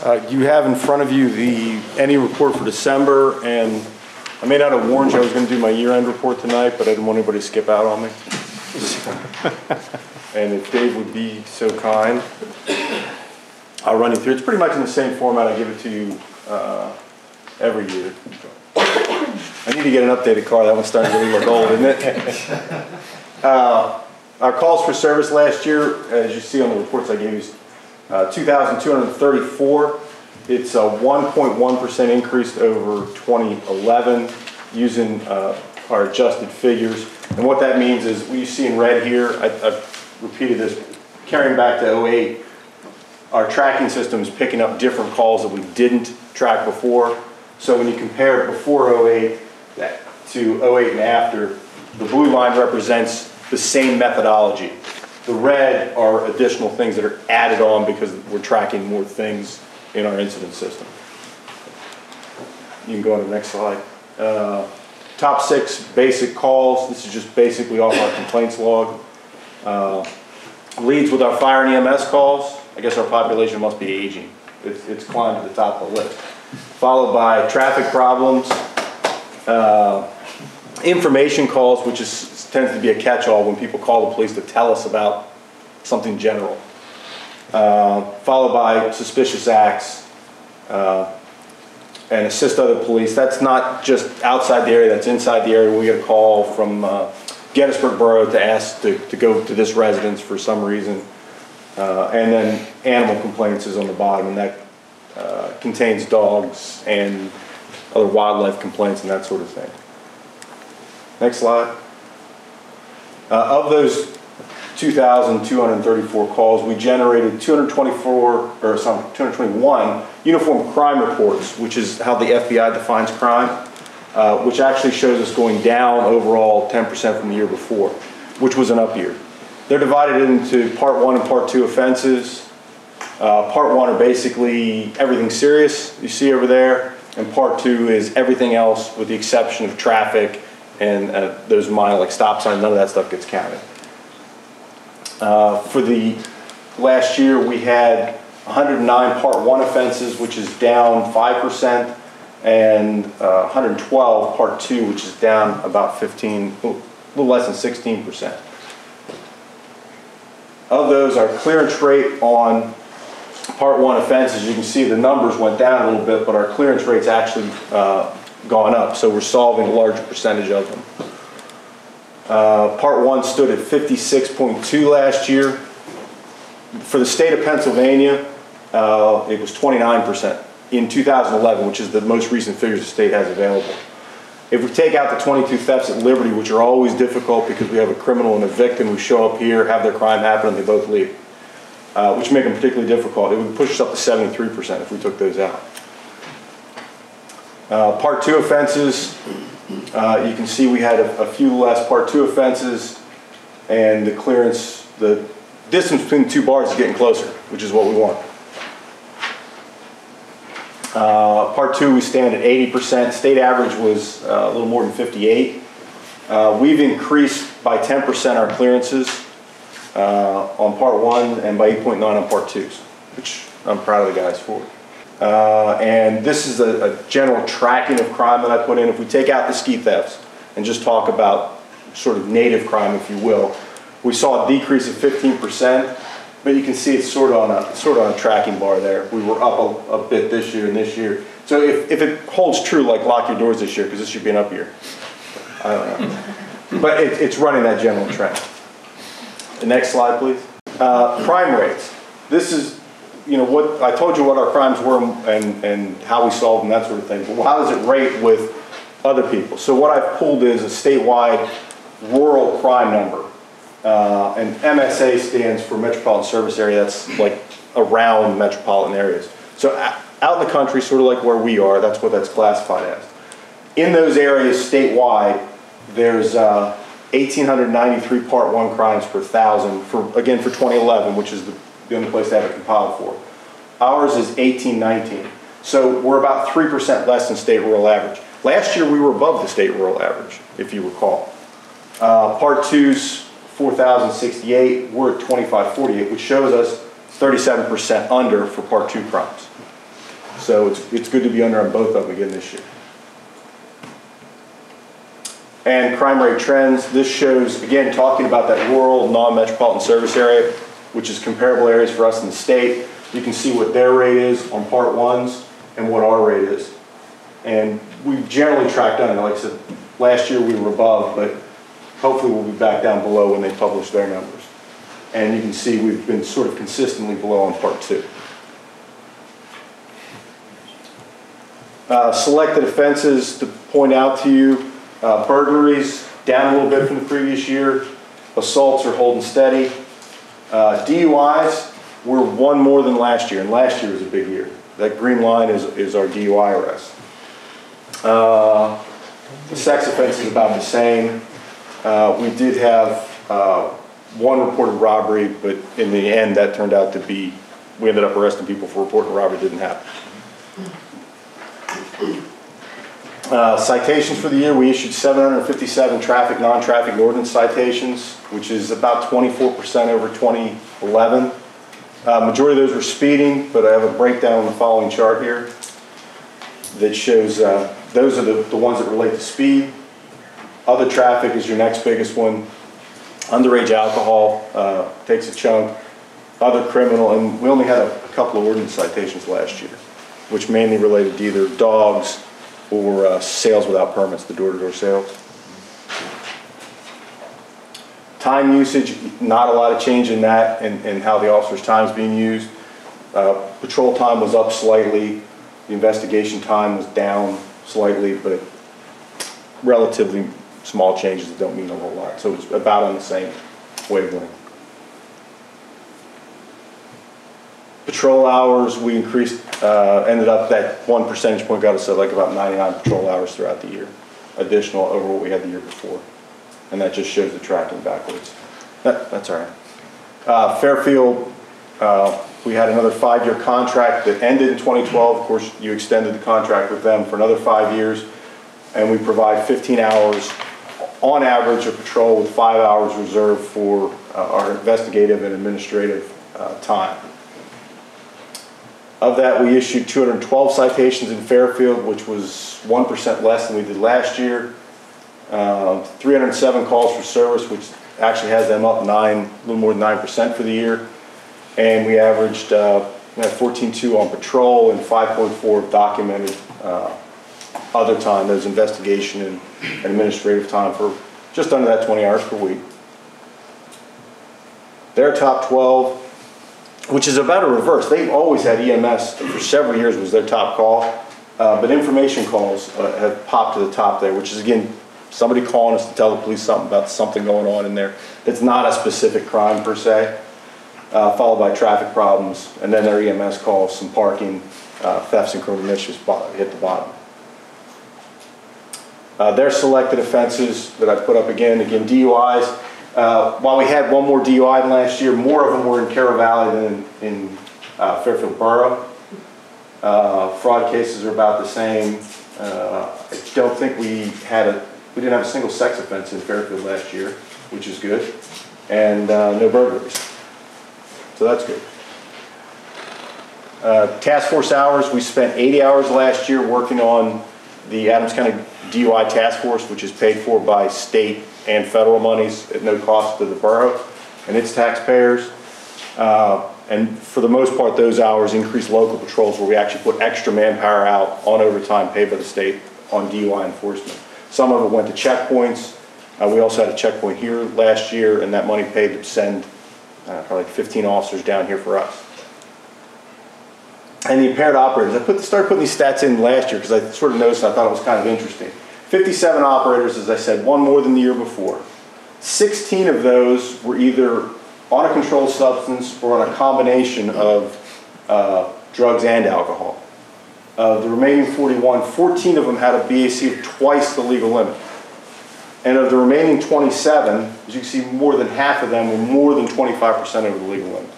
You have in front of you the any report for December, and I may not have warned you I was going to do my year-end report tonight, but I didn't want anybody to skip out on me. And if Dave would be so kind, I'll run you through. It's pretty much in the same format I give it to you every year. I need to get an updated car. That one's starting to really look old, isn't it? Our calls for service last year, as you see on the reports I gave you, 2,234. It's a 1.1% increase over 2011 using our adjusted figures. And what that means is, what you see in red here, I've repeated this, carrying back to 08, our tracking system is picking up different calls that we didn't track before. So when you compare before 08 to 08 and after, the blue line represents the same methodology. The red are additional things that are added on because we're tracking more things in our incident system. You can go on to the next slide. Top 6 basic calls. This is just basically off our complaints log. Leads with our fire and EMS calls. I guess our population must be aging. It's climbed to the top of the list. Followed by traffic problems, information calls, which tends to be a catch-all when people call the police to tell us about something general. Followed by suspicious acts and assist other police. That's not just outside the area, that's inside the area. We get a call from Gettysburg Borough to ask to go to this residence for some reason. And then animal complaints is on the bottom, and that contains dogs and other wildlife complaints and that sort of thing. Next slide. Of those 2,234 calls, we generated 221 uniform crime reports, which is how the FBI defines crime, which actually shows us going down overall 10% from the year before, which was an up year. They're divided into Part 1 and Part 2 offenses. Part 1 are basically everything serious you see over there, and Part 2 is everything else with the exception of traffic and those minor like stop signs. None of that stuff gets counted. For the last year, we had 109 Part 1 offenses, which is down 5%, and 112 Part 2, which is down about 15, a little less than 16%. Of those, our clearance rate on Part 1 offenses, you can see the numbers went down a little bit, but our clearance rate's actually gone up, so we're solving a larger percentage of them. Part 1 stood at 56.2 last year. For the state of Pennsylvania, it was 29% in 2011, which is the most recent figures the state has available. If we take out the 22 thefts at Liberty, which are always difficult because we have a criminal and a victim who show up here, have their crime happen, and they both leave, which make them particularly difficult, it would push us up to 73% if we took those out. Part 2 offenses, you can see we had a few less Part 2 offenses, and the clearance, the distance between the two bars is getting closer, which is what we want. Part 2, we stand at 80%. State average was a little more than 58. We've increased by 10% our clearances on Part 1 and by 8.9 on Part 2s, which I'm proud of the guys for. And this is a general tracking of crime that I put in. If we take out the ski thefts and just talk about sort of native crime, if you will, we saw a decrease of 15%, but you can see it's sort of on a tracking bar there. We were up a bit this year and this year. So if it holds true, like lock your doors this year, because this should be an up year. I don't know. But it's running that general trend. The next slide, please. Crime rates. This is, you know, what I told you what our crimes were and how we solved them, that sort of thing. But how does it rate with other people? So what I've pulled is a statewide rural crime number. And MSA stands for Metropolitan Service Area. That's like around metropolitan areas. So out in the country, sort of like where we are, that's what that's classified as. In those areas statewide, there's 1,893 Part 1 crimes per thousand, again for 2011, which is the only place they have it compiled for. Ours is 1,819. So we're about 3% less than state rural average. Last year we were above the state rural average, if you recall. Part 2's 4,068, we're at 2,548, which shows us 37% under for Part 2 crimes. So it's good to be under on both of them again this year. And crime rate trends, this shows, again, talking about that rural, non-metropolitan service area, which is comparable areas for us in the state. You can see what their rate is on part ones and what our rate is. And we've generally tracked under. Like I said, last year we were above, but hopefully we'll be back down below when they publish their numbers. And you can see we've been sort of consistently below on part two. Selected offenses to point out to you. Burglaries down a little bit from the previous year. Assaults are holding steady. DUIs were one more than last year, and last year was a big year. That green line is our DUI arrest. The sex offense is about the same. We did have one reported robbery, but in the end that turned out to be, we ended up arresting people for reporting robbery. Didn't happen. Citations for the year, we issued 757 traffic, non-traffic ordinance citations, which is about 24% over 2011. Majority of those were speeding, but I have a breakdown on the following chart here that shows those are the ones that relate to speed. Other traffic is your next biggest one. Underage alcohol takes a chunk. Other criminal, and we only had a couple of ordinance citations last year, which mainly related to either dogs or sales without permits, the door-to-door sales. Time usage, not a lot of change in that and how the officer's time is being used. Patrol time was up slightly. The investigation time was down slightly, but relatively small changes that don't mean a whole lot. So it's about on the same wavelength. Patrol hours, we increased, ended up that 1 percentage point got us at like about 99 patrol hours throughout the year, additional over what we had the year before. And that just shows the tracking backwards. That's all right. Fairfield, we had another 5-year contract that ended in 2012. Of course, you extended the contract with them for another 5 years. And we provide 15 hours on average of patrol with 5 hours reserved for our investigative and administrative time. Of that, we issued 212 citations in Fairfield, which was 1% less than we did last year. 307 calls for service, which actually has them up a little more than 9% for the year. And we averaged 14.2 on patrol and 5.4 documented other time, those investigation and administrative time, for just under that 20 hours per week. Their top 12, which is about a reverse. They've always had EMS for several years was their top call, but information calls have popped to the top there, which is again somebody calling us to tell the police something about something going on in there. It's not a specific crime per se, followed by traffic problems, and then their EMS calls, some parking, thefts and criminal mischiefs hit the bottom. Their selected offenses that I put up again DUIs. While we had one more DUI than last year, more of them were in Carroll Valley than in Fairfield Borough. Fraud cases are about the same. I don't think we didn't have a single sex offense in Fairfield last year, which is good, and no burglaries. So that's good. Task force hours, we spent 80 hours last year working on the Adams County DUI Task Force, which is paid for by state and federal monies at no cost to the borough and its taxpayers. And for the most part, those hours increased local patrols where we actually put extra manpower out on overtime paid by the state on DUI enforcement. Some of it went to checkpoints. We also had a checkpoint here last year, and that money paid to send probably 15 officers down here for us. And the impaired operators, I started putting these stats in last year because I sort of noticed, I thought it was kind of interesting. 57 operators, as I said, one more than the year before. 16 of those were either on a controlled substance or on a combination of drugs and alcohol. The remaining 41, 14 of them had a BAC of twice the legal limit. And of the remaining 27, as you can see, more than half of them were more than 25% over the legal limit.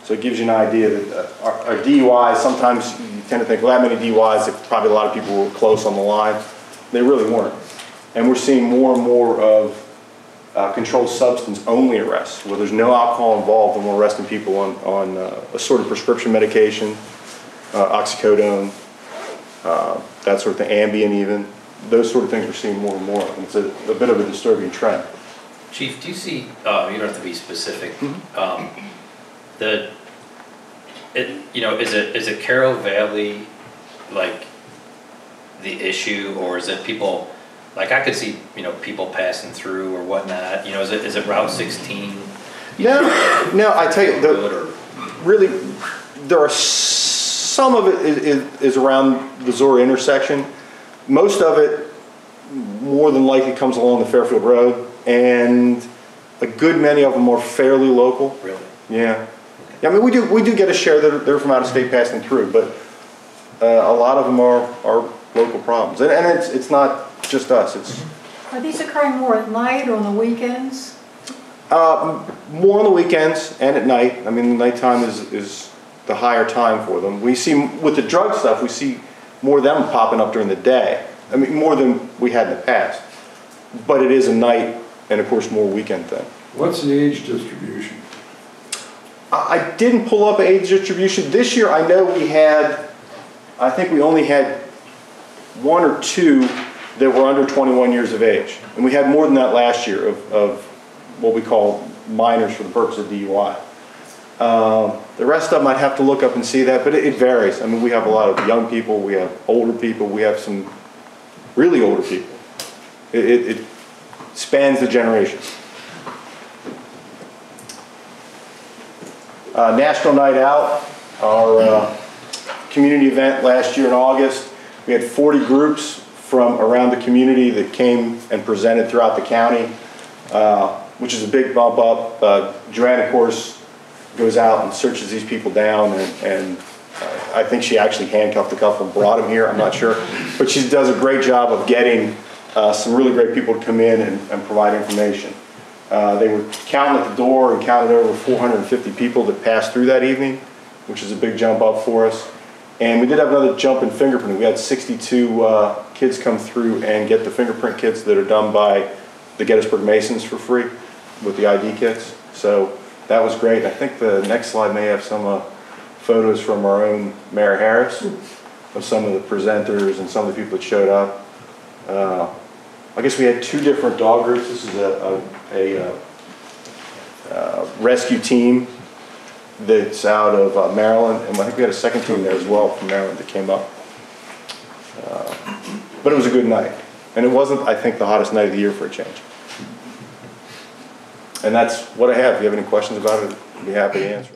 So it gives you an idea that our DUIs, sometimes you tend to think, well, that many DUIs, that probably a lot of people were close on the line. They really weren't. And we're seeing more and more of controlled substance only arrests, where there's no alcohol involved and we're arresting people on assorted prescription medication. oxycodone, that sort of thing, Ambien even. Those sort of things we're seeing more and more, and it's a bit of a disturbing trend. Chief, do you see, you don't have to be specific, is it Carroll Valley, like, the issue, or is it people, like, I could see, people passing through or whatnot, is it Route 16? No, I tell you, really, there are some of it is around the Zora intersection. Most of it, more than likely, comes along the Fairfield Road, and a good many of them are fairly local. Really? Yeah. Yeah, I mean, we do get a share that are from out of state passing through, but a lot of them are local problems, and it's not just us. Are these occurring more at night or on the weekends? More on the weekends and at night. I mean, nighttime is the higher time for them. We see, with the drug stuff, we see more of them popping up during the day. I mean, more than we had in the past. But it is a night and, of course, more weekend thing. What's the age distribution? I didn't pull up age distribution. This year, I know I think we only had 1 or 2 that were under 21 years of age. And we had more than that last year of what we call minors for the purpose of DUI. The rest of them, I'd have to look up and see that, but it varies. I mean, we have a lot of young people, we have older people, we have some really older people. It spans the generations. National Night Out, our community event last year in August. We had 40 groups from around the community that came and presented throughout the county, which is a big bump up. Joanne, of course, goes out and searches these people down, and I think she actually handcuffed a couple and brought them here, I'm not sure. But she does a great job of getting some really great people to come in and provide information. They were counting at the door and counted over 450 people that passed through that evening, which is a big jump up for us. And we did have another jump in fingerprinting. We had 62 kids come through and get the fingerprint kits that are done by the Gettysburg Masons for free with the ID kits. So that was great. I think the next slide may have some photos from our own Mayor Harris of some of the presenters and some of the people that showed up. I guess we had 2 different dog groups. This is a rescue team that's out of Maryland, and I think we had a second team there as well from Maryland that came up. But it was a good night, and it wasn't, I think, the hottest night of the year for a change. And that's what I have. If you have any questions about it, I'd be happy to answer.